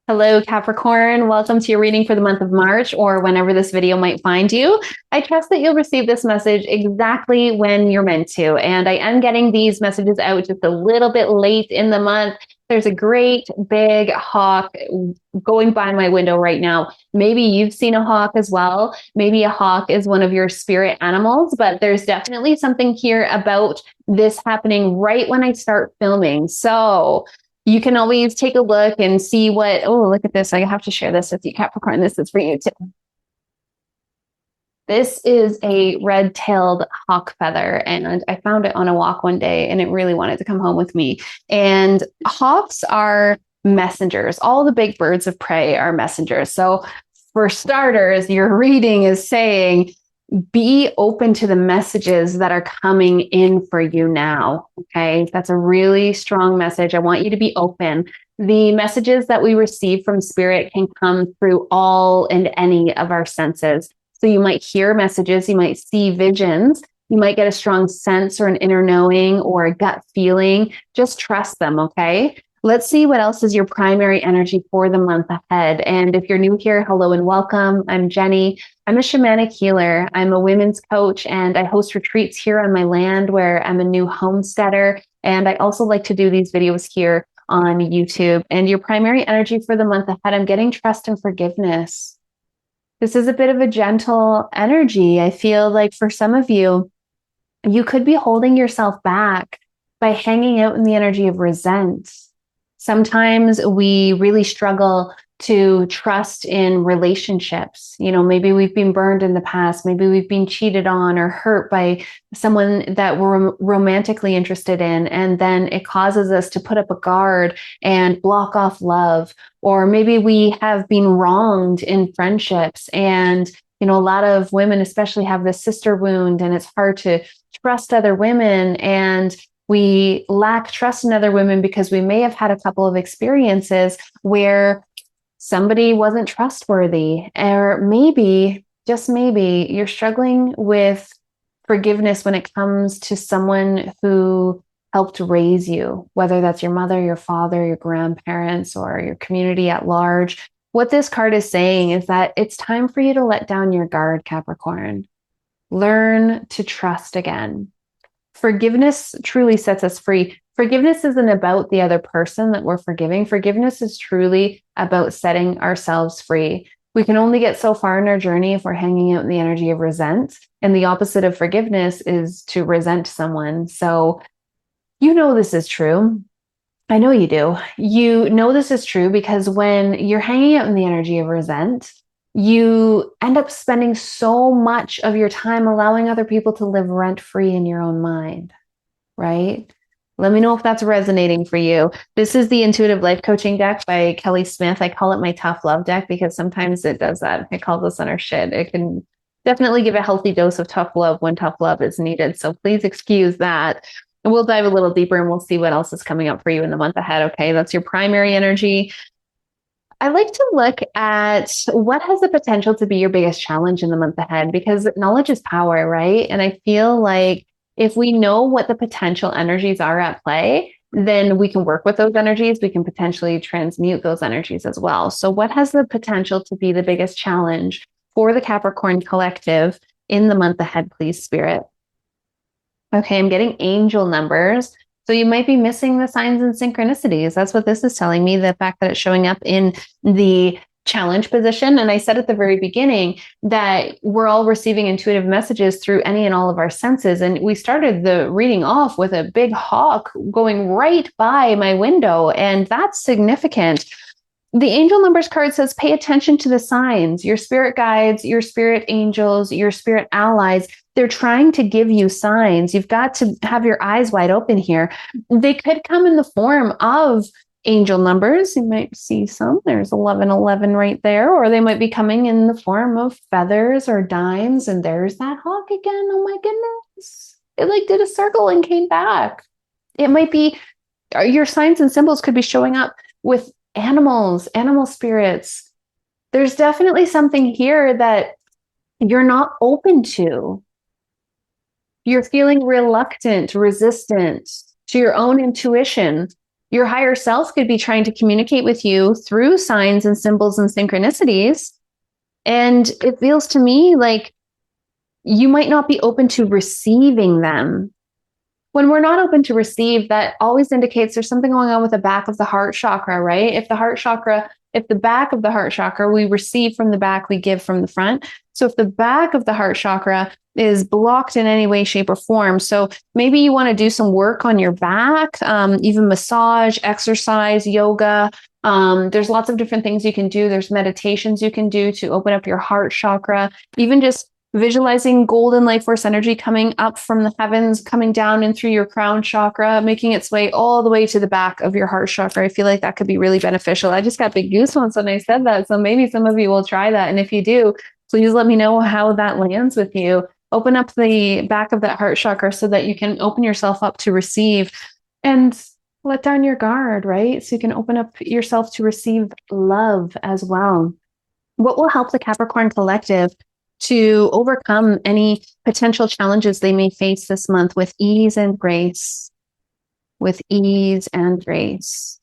Hello, Capricorn. Welcome to your reading for the month of March or whenever this video might find you. I trust that you'll receive this message exactly when you're meant to. And I am getting these messages out just a little bit late in the month. There's a great big hawk going by my window right now. Maybe you've seen a hawk as well. Maybe a hawk is one of your spirit animals, but there's definitely something here about this happening right when I start filming. So you can always take a look and see look at this. I have to share this with you, Capricorn. This is for you too. This is a red-tailed hawk feather, and I found it on a walk one day, and it really wanted to come home with me. And hawks are messengers. All the big birds of prey are messengers. So for starters, your reading is saying, be open to the messages that are coming in for you now. Okay. That's a really strong message. I want you to be open. The messages that we receive from spirit can come through all and any of our senses. So you might hear messages, you might see visions, you might get a strong sense or an inner knowing or a gut feeling. Just trust them. Okay. Let's see what else is your primary energy for the month ahead. And if you're new here, hello and welcome. I'm Jenny. I'm a shamanic healer. I'm a women's coach, and I host retreats here on my land where I'm a new homesteader. And I also like to do these videos here on YouTube. And your primary energy for the month ahead, I'm getting trust and forgiveness. This is a bit of a gentle energy. I feel like for some of you, you could be holding yourself back by hanging out in the energy of resent. Sometimes we really struggle to trust in relationships. You know, maybe we've been burned in the past. Maybe we've been cheated on or hurt by someone that we're romantically interested in. And then it causes us to put up a guard and block off love. Or maybe we have been wronged in friendships. And, you know, a lot of women especially have this sister wound, and it's hard to trust other women. And we lack trust in other women because we may have had a couple of experiences where somebody wasn't trustworthy, or maybe, just maybe, you're struggling with forgiveness when it comes to someone who helped raise you, whether that's your mother, your father, your grandparents, or your community at large. What this card is saying is that it's time for you to let down your guard, Capricorn. Learn to trust again. Forgiveness truly sets us free. Forgiveness isn't about the other person that we're forgiving. Forgiveness is truly about setting ourselves free. We can only get so far in our journey if we're hanging out in the energy of resent. And the opposite of forgiveness is to resent someone. So you know this is true. I know you do. You know this is true because when you're hanging out in the energy of resent, you end up spending so much of your time allowing other people to live rent-free in your own mind, right? Let me know if that's resonating for you. This is the Intuitive Life Coaching deck by Kelly Smith. I call it my tough love deck because sometimes it does that. It calls us on our shit. It can definitely give a healthy dose of tough love when tough love is needed. So please excuse that. And we'll dive a little deeper and we'll see what else is coming up for you in the month ahead. Okay, that's your primary energy. I like to look at what has the potential to be your biggest challenge in the month ahead, because knowledge is power, right? And I feel like if we know what the potential energies are at play, then we can work with those energies. We can potentially transmute those energies as well. So what has the potential to be the biggest challenge for the Capricorn collective in the month ahead, please, Spirit? Okay, I'm getting angel numbers. So you might be missing the signs and synchronicities. That's what this is telling me, the fact that it's showing up in the challenge position. And I said at the very beginning that we're all receiving intuitive messages through any and all of our senses. And we started the reading off with a big hawk going right by my window. And that's significant. The angel numbers card says, pay attention to the signs, your spirit guides, your spirit angels, your spirit allies. They're trying to give you signs. You've got to have your eyes wide open here. They could come in the form of angel numbers. You might see some. There's 1111 right there. Or they might be coming in the form of feathers or dimes. And there's that hawk again. Oh my goodness. It like did a circle and came back. It might be your signs and symbols could be showing up with animals, animal spirits. There's definitely something here that you're not open to. You're feeling reluctant, resistant to your own intuition. Your higher self could be trying to communicate with you through signs and symbols and synchronicities. And it feels to me like you might not be open to receiving them. When we're not open to receive, that always indicates there's something going on with the back of the heart chakra, right? If the back of the heart chakra, we receive from the back, we give from the front. So if the back of the heart chakra is blocked in any way, shape, or form, so maybe you want to do some work on your back, even massage, exercise, yoga. There's lots of different things you can do. There's meditations you can do to open up your heart chakra, even just visualizing golden life force energy coming up from the heavens, coming down and through your crown chakra, making its way all the way to the back of your heart chakra. I feel like that could be really beneficial. I just got big goosebumps when I said that. So maybe some of you will try that. And if you do, please let me know how that lands with you. Open up the back of that heart chakra so that you can open yourself up to receive and let down your guard, right? So you can open up yourself to receive love as well. What will help the Capricorn collective to overcome any potential challenges they may face this month with ease and grace? With ease and grace.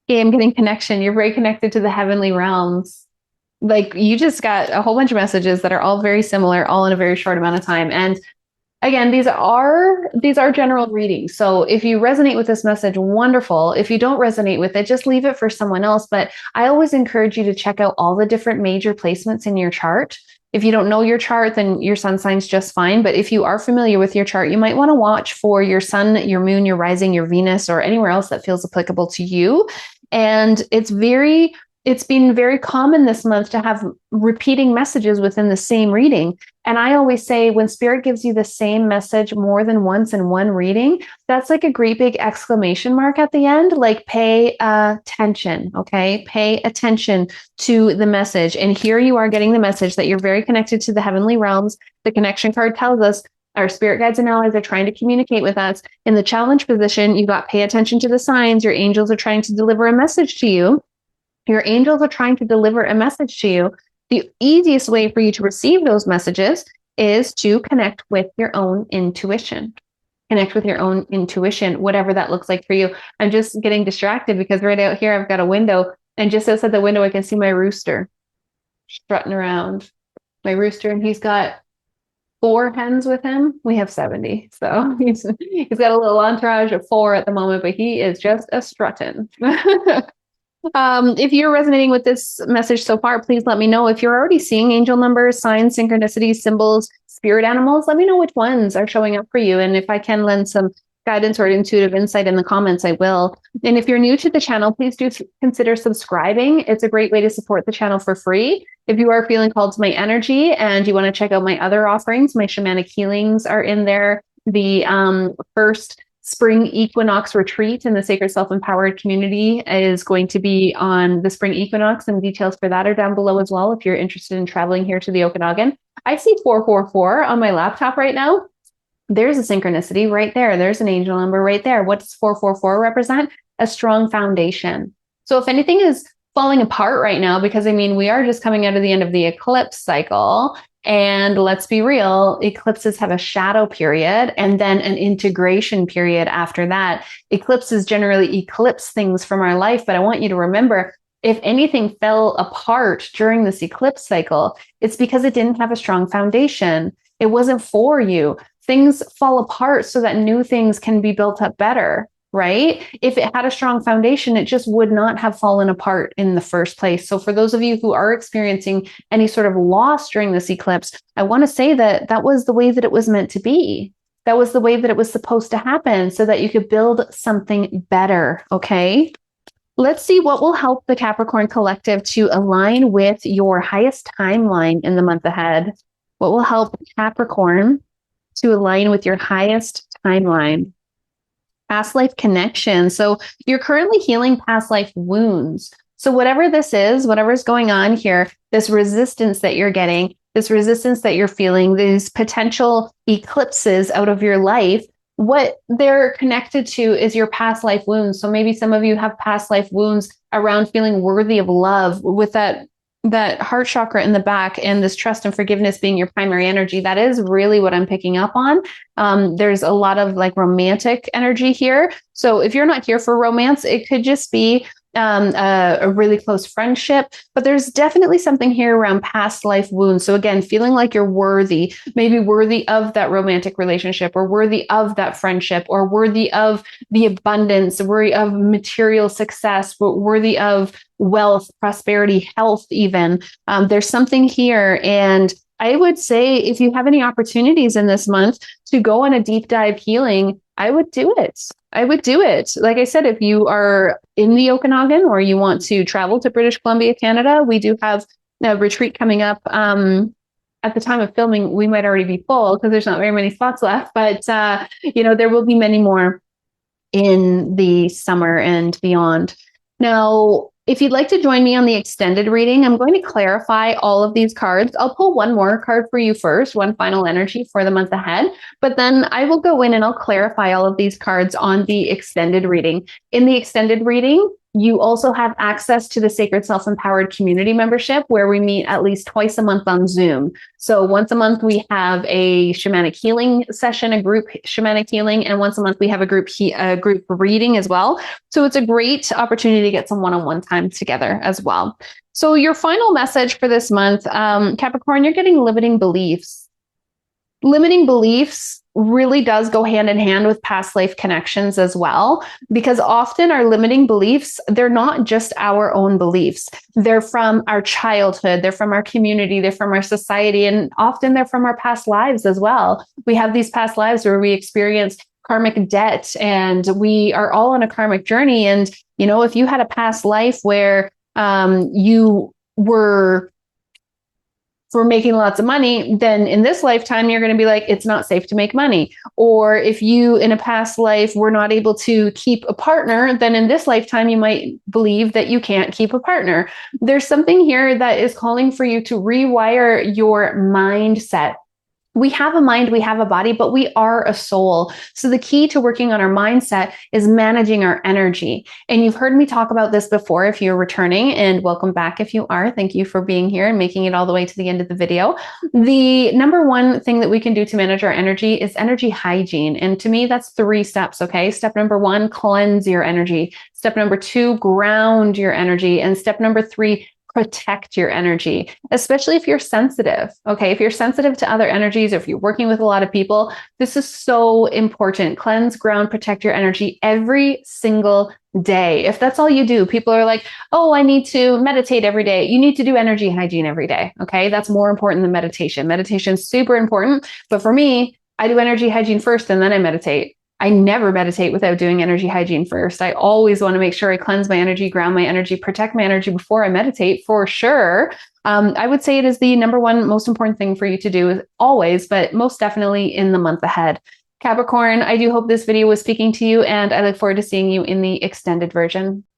Okay, I'm getting connection. You're very connected to the heavenly realms. Like you just got a whole bunch of messages that are all very similar, all in a very short amount of time. And again, these are general readings. So if you resonate with this message, wonderful. If you don't resonate with it, just leave it for someone else. But I always encourage you to check out all the different major placements in your chart. If you don't know your chart, then your sun sign's just fine. But if you are familiar with your chart, you might want to watch for your sun, your moon, your rising, your Venus, or anywhere else that feels applicable to you. And it's been very common this month to have repeating messages within the same reading. And I always say when spirit gives you the same message more than once in one reading, that's like a great big exclamation mark at the end, like pay attention, okay? Pay attention to the message. And here you are getting the message that you're very connected to the heavenly realms. The connection card tells us our spirit guides and allies are trying to communicate with us. In the challenge position, you got pay attention to the signs. Your angels are trying to deliver a message to you. Your angels are trying to deliver a message to you. The easiest way for you to receive those messages is to connect with your own intuition. Connect with your own intuition, whatever that looks like for you. I'm just getting distracted because right out here, I've got a window. And just outside the window, I can see my rooster strutting around. My rooster, and he's got 4 hens with him. We have 70. So he's got a little entourage of 4 at the moment, but he is just a strutting. If you're resonating with this message so far, please let me know. If you're already seeing angel numbers, signs, synchronicities, symbols, spirit animals, let me know which ones are showing up for you. And if I can lend some guidance or intuitive insight in the comments, I will. And if you're new to the channel, please do consider subscribing. It's a great way to support the channel for free. If you are feeling called to my energy and you want to check out my other offerings, my shamanic healings are in there. The first spring equinox retreat in the Sacred Self-Empowered community is going to be on the spring equinox, and details for that are down below as well if you're interested in traveling here to the Okanagan. I see 444 on my laptop right now. There's a synchronicity right there. There's an angel number right there. What does 444 represent? A strong foundation. So if anything is falling apart right now, because we are just coming out of the end of the eclipse cycle. And let's be real, eclipses have a shadow period and then an integration period after that. Eclipses generally eclipse things from our life, but I want you to remember, if anything fell apart during this eclipse cycle, it's because it didn't have a strong foundation. It wasn't for you. Things fall apart so that new things can be built up better, right? If it had a strong foundation, it just would not have fallen apart in the first place. So for those of you who are experiencing any sort of loss during this eclipse, I want to say that that was the way that it was meant to be. That was the way that it was supposed to happen so that you could build something better, okay? Let's see what will help the Capricorn collective to align with your highest timeline in the month ahead. What will help Capricorn to align with your highest timeline? Past life connection. So you're currently healing past life wounds. So whatever this is, whatever's going on here, this resistance that you're getting, this resistance that you're feeling, these potential eclipses out of your life, what they're connected to is your past life wounds. So maybe some of you have past life wounds around feeling worthy of love with that that heart chakra in the back and this trust and forgiveness being your primary energy, that is really what I'm picking up on. There's a lot of like romantic energy here. So if you're not here for romance, it could just be a really close friendship, but there's definitely something here around past life wounds. So again, feeling like you're worthy, maybe worthy of that romantic relationship or worthy of that friendship or worthy of the abundance, worthy of material success, worthy of wealth, prosperity, health, even. There's something here. And I would say if you have any opportunities in this month to go on a deep dive healing, I would do it. I would do it. Like I said, if you are in the Okanagan or you want to travel to British Columbia, Canada, we do have a retreat coming up. At the time of filming, we might already be full because there's not very many spots left, but there will be many more in the summer and beyond. Now, if you'd like to join me on the extended reading, I'm going to clarify all of these cards. I'll pull one more card for you first, one final energy for the month ahead, but then I will go in and I'll clarify all of these cards on the extended reading. In the extended reading, you also have access to the Sacred Self-Empowered Community membership where we meet at least twice a month on Zoom. So once a month, we have a shamanic healing session, a group shamanic healing, and once a month, we have a group reading as well. So it's a great opportunity to get some one-on-one time together as well. So your final message for this month, Capricorn, you're getting limiting beliefs. Limiting beliefs really does go hand in hand with past life connections as well, because often our limiting beliefs, they're not just our own beliefs. They're from our childhood, they're from our community, they're from our society, and often they're from our past lives as well. We have these past lives where we experienced karmic debt and we are all on a karmic journey. And, if you had a past life where you were for making lots of money, then in this lifetime, you're going to be like, it's not safe to make money. Or if you in a past life were not able to keep a partner, then in this lifetime, you might believe that you can't keep a partner. There's something here that is calling for you to rewire your mindset. We have a mind, we have a body, but we are a soul. So the key to working on our mindset is managing our energy. And you've heard me talk about this before if you're returning, and welcome back if you are. Thank you for being here and making it all the way to the end of the video. The number one thing that we can do to manage our energy is energy hygiene. And to me, that's 3 steps, okay? Step number 1, cleanse your energy. Step number 2, ground your energy. And step number 3, protect your energy, especially if you're sensitive. Okay. If you're sensitive to other energies, or if you're working with a lot of people, this is so important. Cleanse, ground, protect your energy every single day. If that's all you do, people are like, oh, I need to meditate every day. You need to do energy hygiene every day. Okay. That's more important than meditation. Meditation is super important. But for me, I do energy hygiene first and then I meditate. I never meditate without doing energy hygiene first. I always want to make sure I cleanse my energy, ground my energy, protect my energy before I meditate, for sure. I would say it is the number one most important thing for you to do always, but most definitely in the month ahead. Capricorn, I do hope this video was speaking to you, and I look forward to seeing you in the extended version.